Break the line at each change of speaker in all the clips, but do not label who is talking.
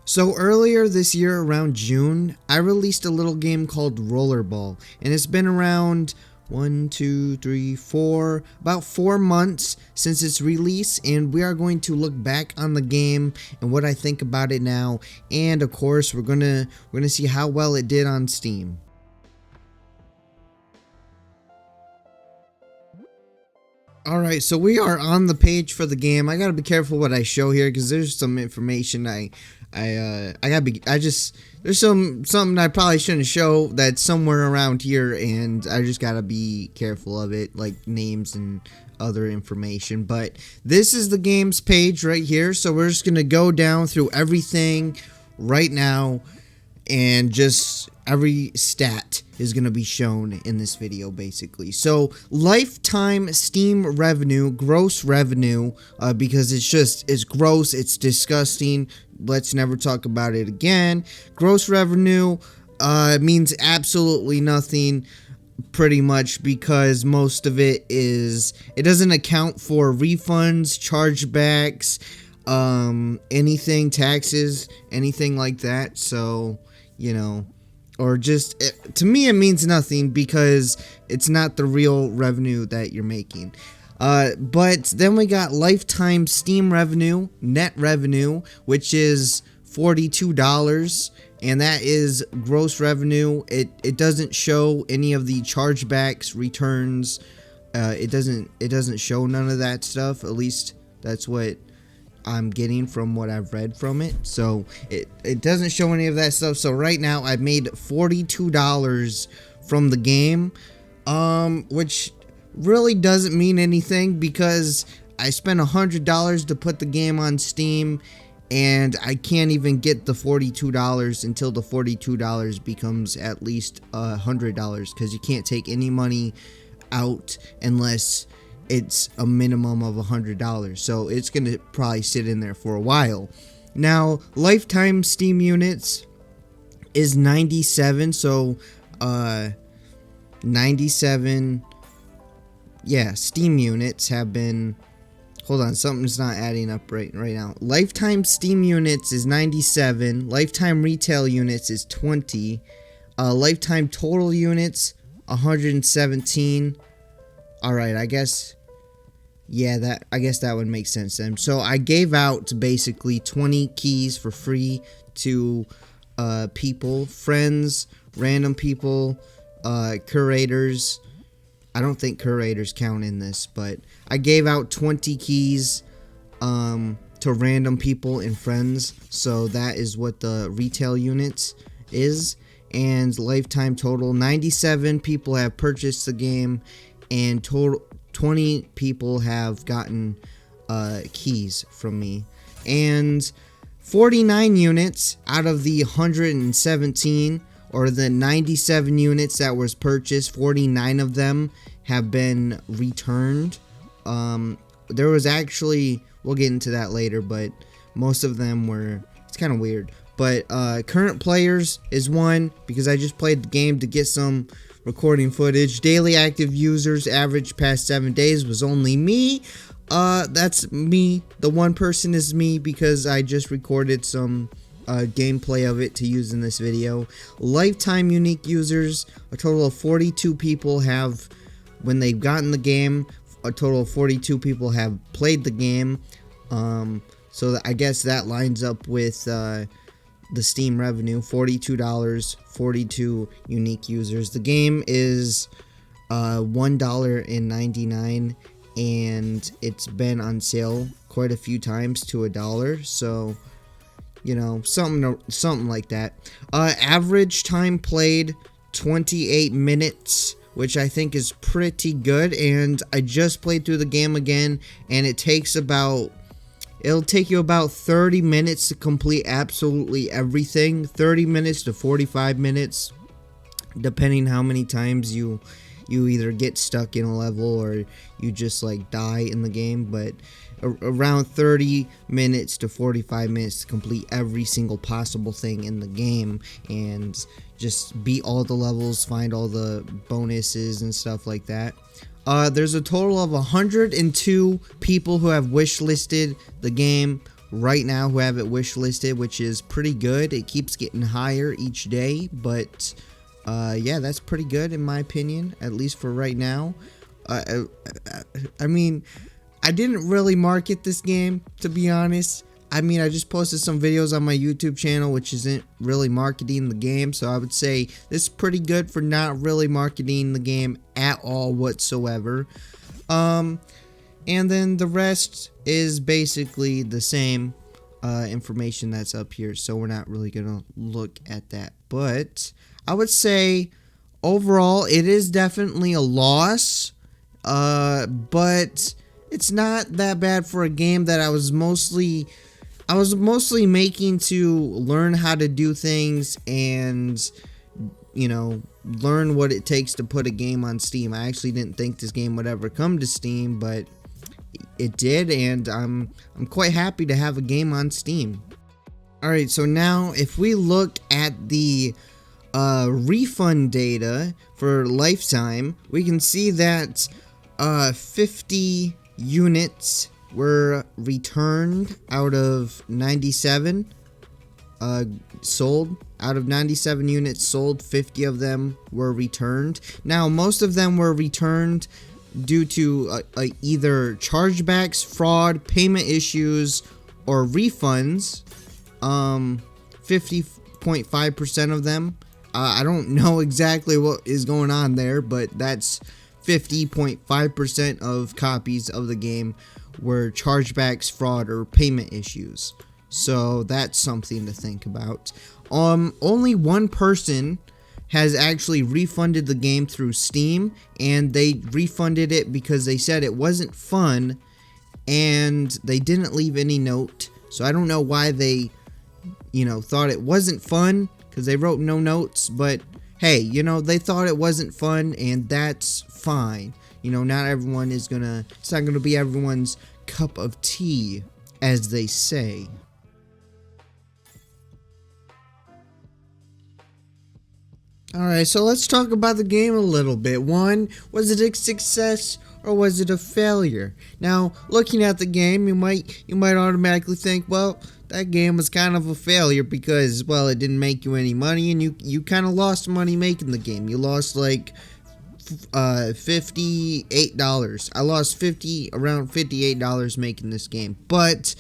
So earlier this year, around June, I released a little game called Rollerball, and it's been around about 4 months since its release, and we are going to look back on the game and what I think about it now, and of course we're gonna see how well it did on Steam. Alright, so we are on the page for the game. I gotta be careful what I show here because there's some information there's something I probably shouldn't show that's somewhere around here, and I just gotta be careful of it, like names and other information. But this is the game's page right here, so we're just gonna go down through everything right now, and just every stat is going to be shown in this video basically. So lifetime Steam revenue, gross revenue, because it's gross, it's disgusting, let's never talk about it again. Gross revenue means absolutely nothing pretty much, because most of it doesn't account for refunds, chargebacks, anything, taxes, anything like that. So or just, to me it means nothing because it's not the real revenue that you're making. But then we got lifetime Steam revenue, net revenue, which is $42, and that is gross revenue. It doesn't show any of the chargebacks, returns. It doesn't show none of that stuff. At least that's what I'm getting from what I've read from it. So it doesn't show any of that stuff. So right now I've made $42 from the game, which really doesn't mean anything because I spent $100 to put the game on Steam, and I can't even get the $42 until the $42 becomes at least $100, because you can't take any money out unless it's a minimum of $100. So it's gonna probably sit in there for a while. Now lifetime Steam units is 97. So 97 Steam units have been, hold on, something's not adding up right now. Lifetime Steam units is 97, lifetime retail units is 20, lifetime total units 117. Alright, I guess that would make sense then. So I gave out basically 20 keys for free to people, friends, random people, curators. I don't think curators count in this, but I gave out 20 keys to random people and friends. So that is what the retail units is. And lifetime total, 97 people have purchased the game, and total 20 people have gotten keys from me. And 49 units out of the 117, or the 97 units that was purchased, 49 of them have been returned. There was actually, we'll get into that later, but most of them were, it's kind of weird. But current players is 1, because I just played the game to get some recording footage. Daily active users average past 7 days was only me. That's me. The one person is me because I just recorded some gameplay of it to use in this video. Lifetime unique users, a total of 42 people have, when they've gotten the game, a total of 42 people have played the game. So I guess that lines up with the Steam revenue, $42, 42 unique users. The game is $1.99, and it's been on sale quite a few times to $1. So something like that. Average time played 28 minutes, which I think is pretty good. And I just played through the game again, and it'll take you about 30 minutes to complete absolutely everything. 30 minutes to 45 minutes, depending how many times you either get stuck in a level or you just like die in the game. But around 30 minutes to 45 minutes to complete every single possible thing in the game, and just beat all the levels, find all the bonuses and stuff like that. There's a total of 102 people who have wishlisted the game right now who have it wishlisted, which is pretty good. It keeps getting higher each day, but yeah, that's pretty good in my opinion, at least for right now. I mean, I didn't really market this game, to be honest. I mean, I just posted some videos on my YouTube channel, which isn't really marketing the game, so I would say this is pretty good for not really marketing the game at all whatsoever. And then the rest is basically the same information that's up here, so we're not really gonna look at that. But I would say overall it is definitely a loss, but it's not that bad for a game that I was mostly making to learn how to do things and, you know, learn what it takes to put a game on Steam. I actually didn't think this game would ever come to Steam, but it did, and I'm quite happy to have a game on Steam. Alright, so now if we look at the refund data for lifetime, we can see that 50 units were returned out of 97 sold. Out of 97 units sold, 50 of them were returned. Now, most of them were returned due to either chargebacks, fraud, payment issues, or refunds. 50.5% of them. I don't know exactly what is going on there, but that's 50.5% of copies of the game were chargebacks, fraud, or payment issues. So that's something to think about. Only one person has actually refunded the game through Steam, and they refunded it because they said it wasn't fun, and they didn't leave any note. So I don't know why they, you know, thought it wasn't fun, because they wrote no notes, but hey, you know, they thought it wasn't fun, and that's fine. You know, not everyone is gonna, it's not gonna be everyone's cup of tea, as they say. Alright, so let's talk about the game a little bit. One, was it a success or was it a failure? Now, looking at the game, you might automatically think, well, that game was kind of a failure because, well, it didn't make you any money, and you kind of lost money making the game. You lost like $58. I lost around $58 making this game, but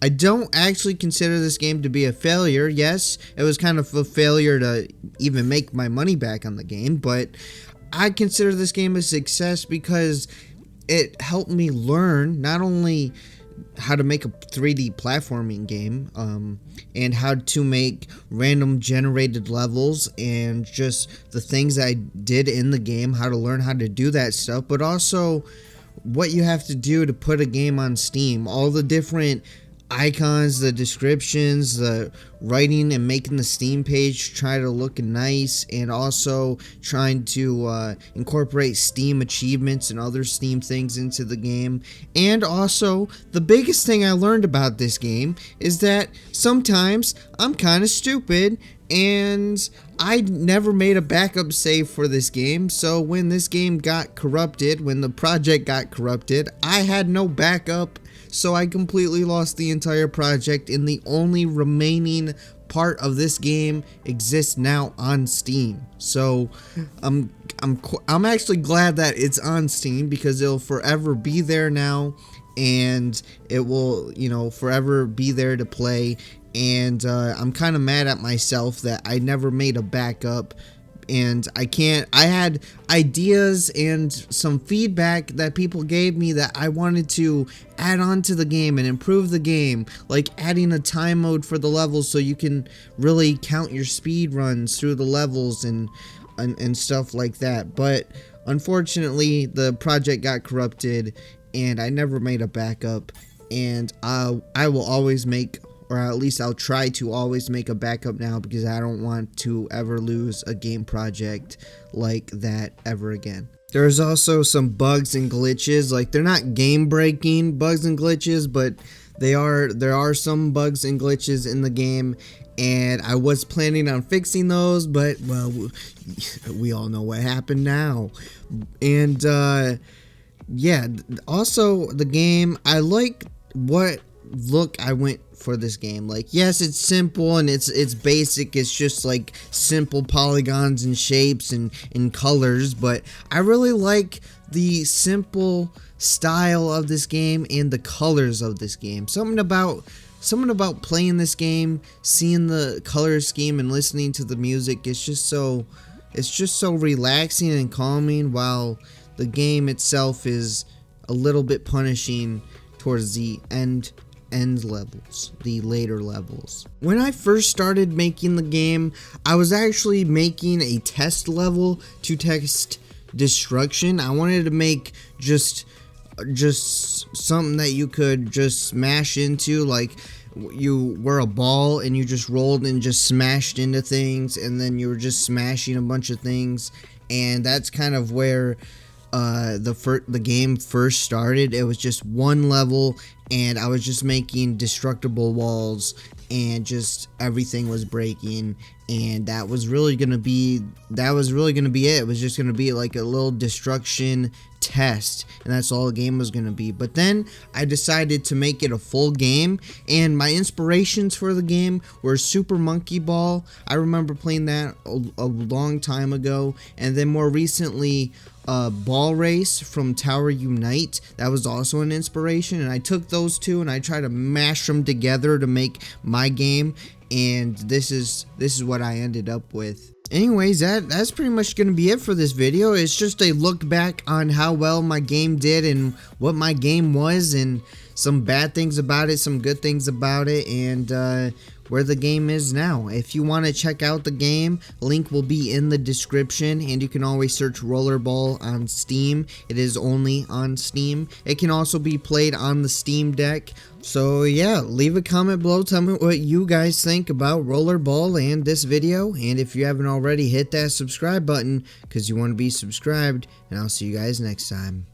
I don't actually consider this game to be a failure. Yes, it was kind of a failure to even make my money back on the game, but I consider this game a success because it helped me learn not only how to make a 3D platforming game, and how to make random generated levels and just the things I did in the game, how to learn how to do that stuff, but also what you have to do to put a game on Steam, all the different icons, the descriptions, the writing, and making the Steam page try to look nice, and also trying to incorporate Steam achievements and other Steam things into the game. And also, the biggest thing I learned about this game is that sometimes I'm kind of stupid, and I never made a backup save for this game, so when this game got corrupted, when the project got corrupted, I had no backup. So I completely lost the entire project, and the only remaining part of this game exists now on Steam. So I'm actually glad that it's on Steam, because it'll forever be there now, and it will, you know, forever be there to play. And I'm kind of mad at myself that I never made a backup. And I had ideas and some feedback that people gave me that I wanted to add on to the game and improve the game, like adding a time mode for the levels so you can really count your speed runs through the levels and stuff like that. But unfortunately, the project got corrupted and I never made a backup, and I will always make, or at least I'll try to always make a backup now, because I don't want to ever lose a game project like that ever again. There's also some bugs and glitches, like they're not game-breaking bugs and glitches, but there are some bugs and glitches in the game, and I was planning on fixing those, but, well, we all know what happened now. And yeah, also the game, I like what look I went for this game. Like, yes, it's simple and it's basic. It's just like simple polygons and shapes and colors, but I really like the simple style of this game and the colors of this game. Something about playing this game, seeing the color scheme and listening to the music, it's just so relaxing and calming, while the game itself is a little bit punishing towards the end levels, the later levels. When I first started making the game, I was actually making a test level to test destruction. I wanted to make just something that you could just smash into, like you were a ball and you just rolled and just smashed into things, and then you were just smashing a bunch of things. And that's kind of where the game first started. It was just one level and I was just making destructible walls and just everything was breaking, and that was really gonna be it. It was just gonna be like a little destruction test, and that's all the game was gonna be. But then I decided to make it a full game, and my inspirations for the game were Super Monkey Ball. I remember playing that a long time ago, and then more recently Ball Race from Tower Unite. That was also an inspiration, and I took those two and I tried to mash them together to make my game, and this is what I ended up with. Anyways, that's pretty much gonna be it for this video. It's just a look back on how well my game did and what my game was, and some bad things about it, some good things about it, and where the game is now. If you want to check out the game, link will be in the description, and you can always search Rollerball on Steam. It is only on Steam. It can also be played on the Steam Deck. So yeah, leave a comment below, tell me what you guys think about Rollerball and this video, and if you haven't already, hit that subscribe button because you want to be subscribed, and I'll see you guys next time.